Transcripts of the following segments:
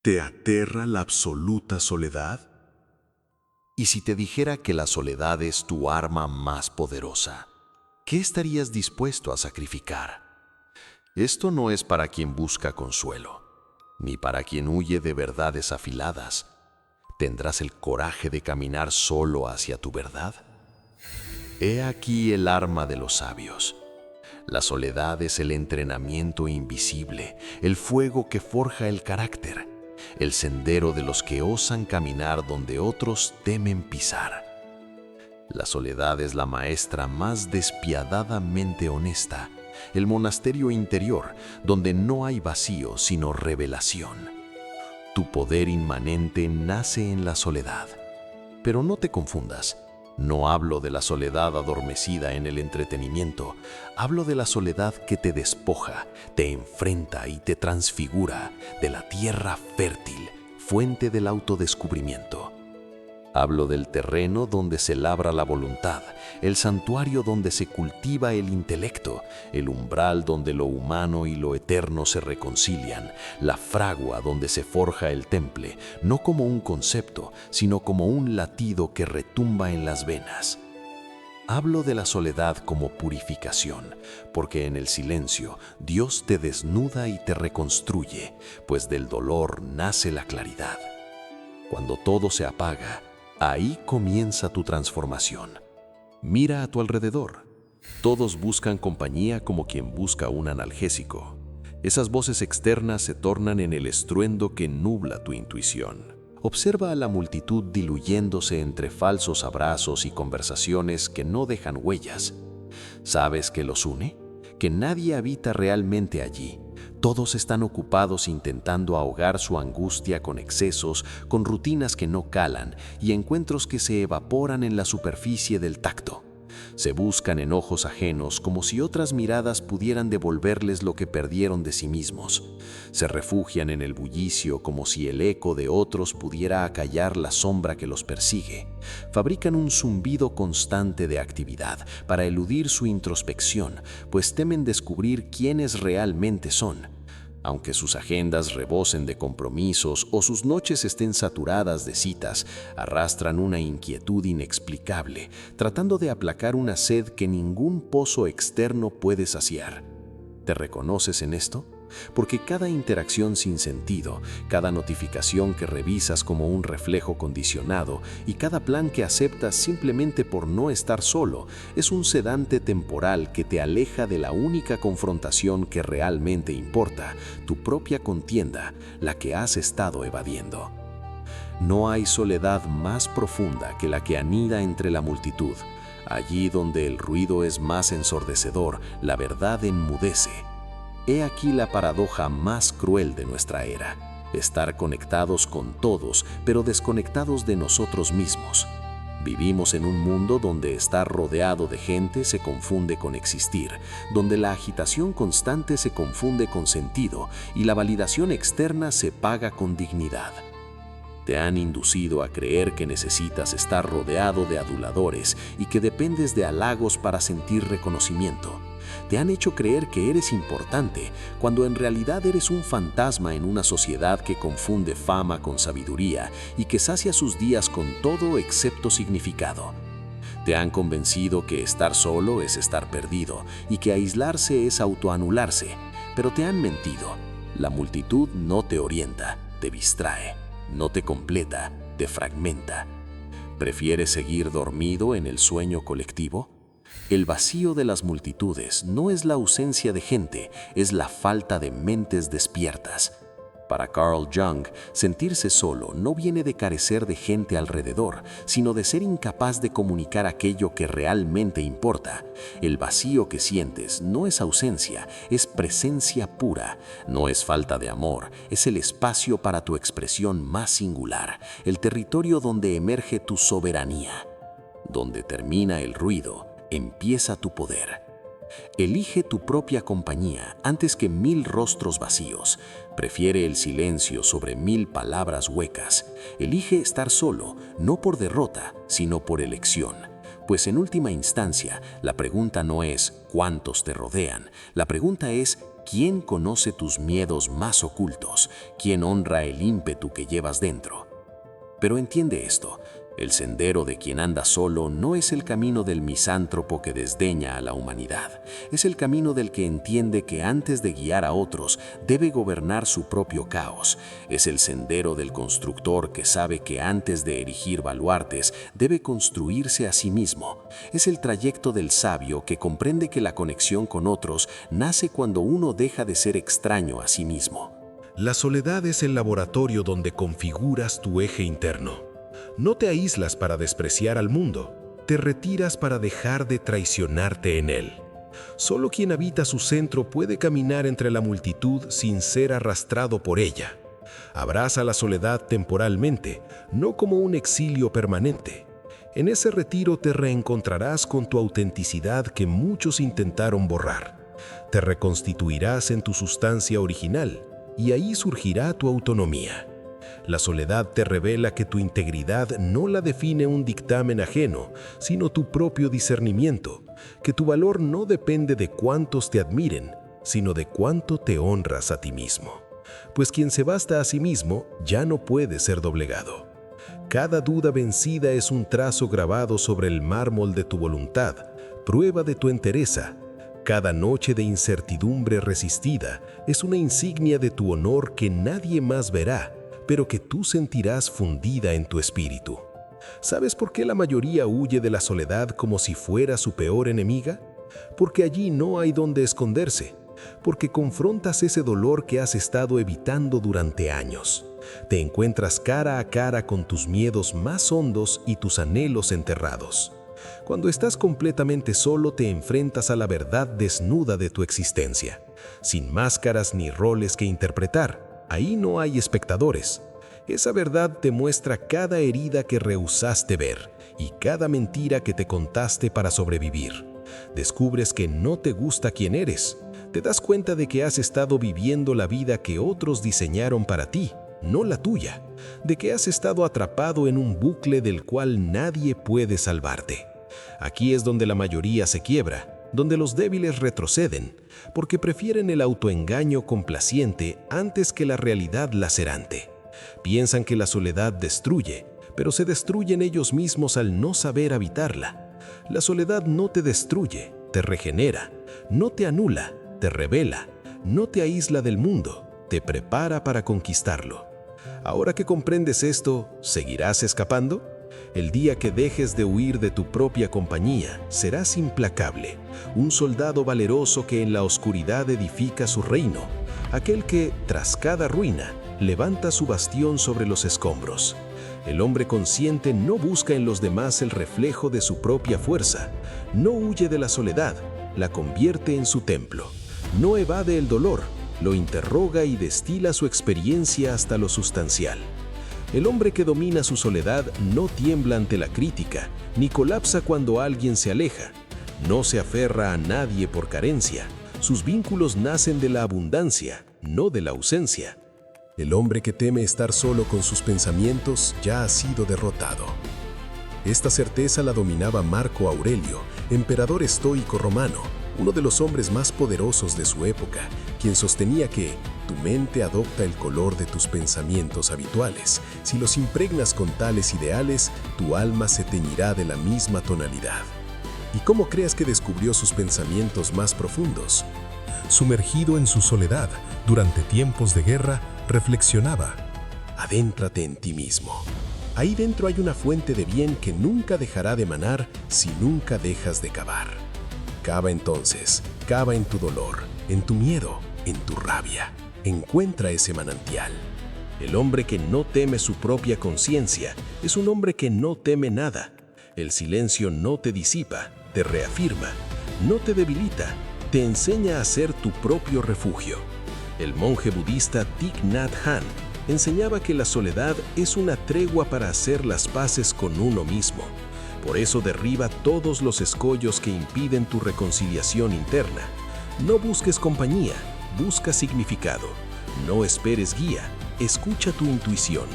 ¿Te aterra la absoluta soledad? Y si te dijera que la soledad es tu arma más poderosa, ¿qué estarías dispuesto a sacrificar? Esto no es para quien busca consuelo, ni para quien huye de verdades afiladas. ¿Tendrás el coraje de caminar solo hacia tu verdad? He aquí el arma de los sabios. La soledad es el entrenamiento invisible, el fuego que forja el carácter, el sendero de los que osan caminar donde otros temen pisar. La soledad es la maestra más despiadadamente honesta, el monasterio interior donde no hay vacío sino revelación. Tu poder inmanente nace en la soledad. Pero no te confundas. No hablo de la soledad adormecida en el entretenimiento, hablo de la soledad que te despoja, te enfrenta y te transfigura, de la tierra fértil, fuente del autodescubrimiento. Hablo del terreno donde se labra la voluntad, el santuario donde se cultiva el intelecto, el umbral donde lo humano y lo eterno se reconcilian, la fragua donde se forja el temple, no como un concepto, sino como un latido que retumba en las venas. Hablo de la soledad como purificación, porque en el silencio Dios te desnuda y te reconstruye, pues del dolor nace la claridad. Cuando todo se apaga, ahí comienza tu transformación. Mira a tu alrededor. Todos buscan compañía como quien busca un analgésico. Esas voces externas se tornan en el estruendo que nubla tu intuición. Observa a la multitud diluyéndose entre falsos abrazos y conversaciones que no dejan huellas. ¿Sabes qué los une? Que nadie habita realmente allí. Todos están ocupados intentando ahogar su angustia con excesos, con rutinas que no calan y encuentros que se evaporan en la superficie del tacto. Se buscan en ojos ajenos como si otras miradas pudieran devolverles lo que perdieron de sí mismos. Se refugian en el bullicio como si el eco de otros pudiera acallar la sombra que los persigue. Fabrican un zumbido constante de actividad para eludir su introspección, pues temen descubrir quiénes realmente son. Aunque sus agendas rebosen de compromisos o sus noches estén saturadas de citas, arrastran una inquietud inexplicable, tratando de aplacar una sed que ningún pozo externo puede saciar. ¿Te reconoces en esto? Porque cada interacción sin sentido, cada notificación que revisas como un reflejo condicionado y cada plan que aceptas simplemente por no estar solo es un sedante temporal que te aleja de la única confrontación que realmente importa, tu propia contienda, la que has estado evadiendo. No hay soledad más profunda que la que anida entre la multitud. Allí donde el ruido es más ensordecedor, la verdad enmudece. He aquí la paradoja más cruel de nuestra era: estar conectados con todos, pero desconectados de nosotros mismos. Vivimos en un mundo donde estar rodeado de gente se confunde con existir, donde la agitación constante se confunde con sentido y la validación externa se paga con dignidad. Te han inducido a creer que necesitas estar rodeado de aduladores y que dependes de halagos para sentir reconocimiento. Te han hecho creer que eres importante, cuando en realidad eres un fantasma en una sociedad que confunde fama con sabiduría y que sacia sus días con todo excepto significado. Te han convencido que estar solo es estar perdido y que aislarse es autoanularse, pero te han mentido. La multitud no te orienta, te distrae, no te completa, te fragmenta. ¿Prefieres seguir dormido en el sueño colectivo? El vacío de las multitudes no es la ausencia de gente, es la falta de mentes despiertas. Para Carl Jung, sentirse solo no viene de carecer de gente alrededor, sino de ser incapaz de comunicar aquello que realmente importa. El vacío que sientes no es ausencia, es presencia pura. No es falta de amor, es el espacio para tu expresión más singular, el territorio donde emerge tu soberanía. Donde termina el ruido, empieza tu poder. Elige tu propia compañía antes que 1000 rostros vacíos. Prefiere el silencio sobre 1000 palabras huecas. Elige estar solo, no por derrota, sino por elección. Pues en última instancia, la pregunta no es ¿cuántos te rodean? La pregunta es ¿Quién conoce tus miedos más ocultos? ¿Quién honra el ímpetu que llevas dentro? Pero entiende esto. El sendero de quien anda solo no es el camino del misántropo que desdeña a la humanidad. Es el camino del que entiende que antes de guiar a otros, debe gobernar su propio caos. Es el sendero del constructor que sabe que antes de erigir baluartes, debe construirse a sí mismo. Es el trayecto del sabio que comprende que la conexión con otros nace cuando uno deja de ser extraño a sí mismo. La soledad es el laboratorio donde configuras tu eje interno. No te aíslas para despreciar al mundo, te retiras para dejar de traicionarte en él. Solo quien habita su centro puede caminar entre la multitud sin ser arrastrado por ella. Abraza la soledad temporalmente, no como un exilio permanente. En ese retiro te reencontrarás con tu autenticidad que muchos intentaron borrar. Te reconstituirás en tu sustancia original y ahí surgirá tu autonomía. La soledad te revela que tu integridad no la define un dictamen ajeno, sino tu propio discernimiento, que tu valor no depende de cuántos te admiren, sino de cuánto te honras a ti mismo. Pues quien se basta a sí mismo ya no puede ser doblegado. Cada duda vencida es un trazo grabado sobre el mármol de tu voluntad, prueba de tu entereza. Cada noche de incertidumbre resistida es una insignia de tu honor que nadie más verá, pero que tú sentirás fundida en tu espíritu. ¿Sabes por qué la mayoría huye de la soledad como si fuera su peor enemiga? Porque allí no hay donde esconderse, porque confrontas ese dolor que has estado evitando durante años. Te encuentras cara a cara con tus miedos más hondos y tus anhelos enterrados. Cuando estás completamente solo, te enfrentas a la verdad desnuda de tu existencia, sin máscaras ni roles que interpretar. Ahí no hay espectadores. Esa verdad te muestra cada herida que rehusaste ver y cada mentira que te contaste para sobrevivir. Descubres que no te gusta quién eres. Te das cuenta de que has estado viviendo la vida que otros diseñaron para ti, no la tuya. De que has estado atrapado en un bucle del cual nadie puede salvarte. Aquí es donde la mayoría se quiebra, donde los débiles retroceden, porque prefieren el autoengaño complaciente antes que la realidad lacerante. Piensan que la soledad destruye, pero se destruyen ellos mismos al no saber habitarla. La soledad no te destruye, te regenera, no te anula, te revela, no te aísla del mundo, te prepara para conquistarlo. Ahora que comprendes esto, ¿seguirás escapando? El día que dejes de huir de tu propia compañía, serás implacable, un soldado valeroso que en la oscuridad edifica su reino, aquel que, tras cada ruina, levanta su bastión sobre los escombros. El hombre consciente no busca en los demás el reflejo de su propia fuerza, no huye de la soledad, la convierte en su templo, no evade el dolor, lo interroga y destila su experiencia hasta lo sustancial. El hombre que domina su soledad no tiembla ante la crítica, ni colapsa cuando alguien se aleja. No se aferra a nadie por carencia. Sus vínculos nacen de la abundancia, no de la ausencia. El hombre que teme estar solo con sus pensamientos ya ha sido derrotado. Esta certeza la dominaba Marco Aurelio, emperador estoico romano, uno de los hombres más poderosos de su época, quien sostenía que tu mente adopta el color de tus pensamientos habituales. Si los impregnas con tales ideales, tu alma se teñirá de la misma tonalidad. ¿Y cómo crees que descubrió sus pensamientos más profundos? Sumergido en su soledad, durante tiempos de guerra, reflexionaba: adéntrate en ti mismo. Ahí dentro hay una fuente de bien que nunca dejará de manar si nunca dejas de cavar. Cava entonces, cava en tu dolor, en tu miedo, en tu rabia. Encuentra ese manantial. El hombre que no teme su propia conciencia es un hombre que no teme nada. El silencio no te disipa, te reafirma, no te debilita, te enseña a ser tu propio refugio. El monje budista Thich Nhat Hanh enseñaba que la soledad es una tregua para hacer las paces con uno mismo. Por eso derriba todos los escollos que impiden tu reconciliación interna. No busques compañía, busca significado. No esperes guía, escucha tu intuición.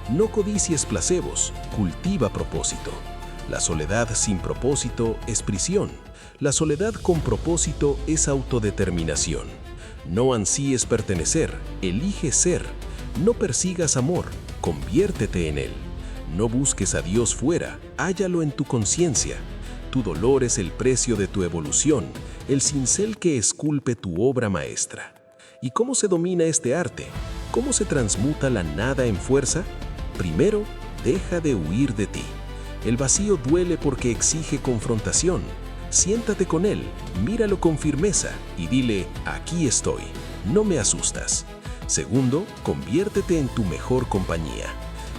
No codicies placebos, cultiva propósito. La soledad sin propósito es prisión. La soledad con propósito es autodeterminación. No ansíes pertenecer, elige ser. No persigas amor, conviértete en él. No busques a Dios fuera, hállalo en tu conciencia. Tu dolor es el precio de tu evolución, el cincel que esculpe tu obra maestra. ¿Y cómo se domina este arte? ¿Cómo se transmuta la nada en fuerza? Primero, deja de huir de ti. El vacío duele porque exige confrontación. Siéntate con él, míralo con firmeza y dile, aquí estoy, no me asustas. Segundo, conviértete en tu mejor compañía.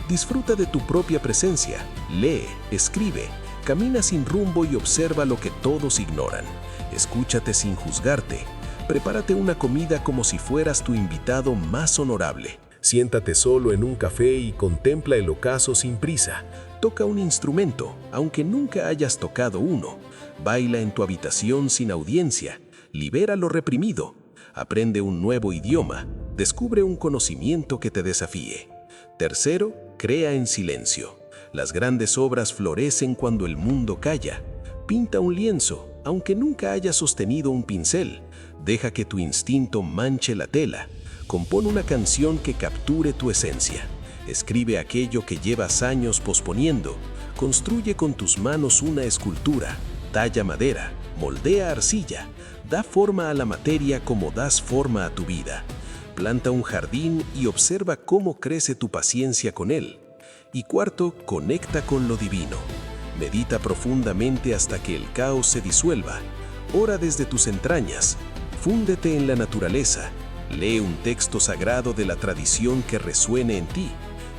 Disfruta de tu propia presencia, lee, escribe, camina sin rumbo y observa lo que todos ignoran. Escúchate sin juzgarte. Prepárate una comida como si fueras tu invitado más honorable. Siéntate solo en un café y contempla el ocaso sin prisa. Toca un instrumento, aunque nunca hayas tocado uno. Baila en tu habitación sin audiencia. Libera lo reprimido. Aprende un nuevo idioma. Descubre un conocimiento que te desafíe. Tercero, crea en silencio. Las grandes obras florecen cuando el mundo calla. Pinta un lienzo, aunque nunca hayas sostenido un pincel. Deja que tu instinto manche la tela. Compón una canción que capture tu esencia. Escribe aquello que llevas años posponiendo. Construye con tus manos una escultura. Talla madera, moldea arcilla. Da forma a la materia como das forma a tu vida. Planta un jardín y observa cómo crece tu paciencia con él. Y cuarto, conecta con lo divino. Medita profundamente hasta que el caos se disuelva. Ora desde tus entrañas. Fúndete en la naturaleza. Lee un texto sagrado de la tradición que resuene en ti.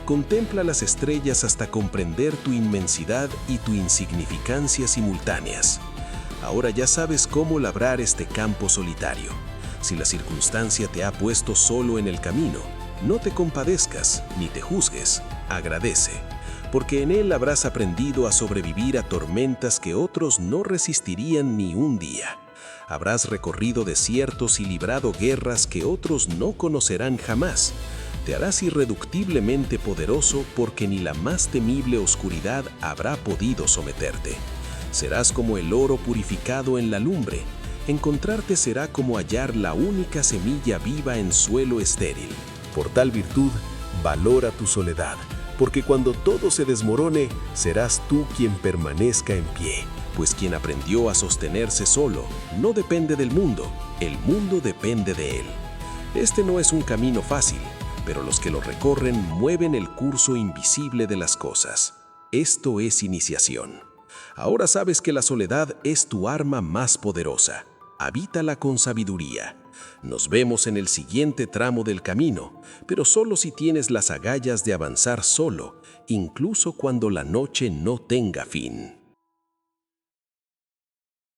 Contempla las estrellas hasta comprender tu inmensidad y tu insignificancia simultáneas. Ahora ya sabes cómo labrar este campo solitario. Si la circunstancia te ha puesto solo en el camino, no te compadezcas ni te juzgues, agradece, porque en él habrás aprendido a sobrevivir a tormentas que otros no resistirían ni un día. Habrás recorrido desiertos y librado guerras que otros no conocerán jamás. Te harás irreductiblemente poderoso porque ni la más temible oscuridad habrá podido someterte. Serás como el oro purificado en la lumbre. Encontrarte será como hallar la única semilla viva en suelo estéril. Por tal virtud, valora tu soledad, porque cuando todo se desmorone, serás tú quien permanezca en pie. Pues quien aprendió a sostenerse solo no depende del mundo, el mundo depende de él. Este no es un camino fácil, pero los que lo recorren mueven el curso invisible de las cosas. Esto es iniciación. Ahora sabes que la soledad es tu arma más poderosa. Habítala con sabiduría. Nos vemos en el siguiente tramo del camino, pero solo si tienes las agallas de avanzar solo, incluso cuando la noche no tenga fin.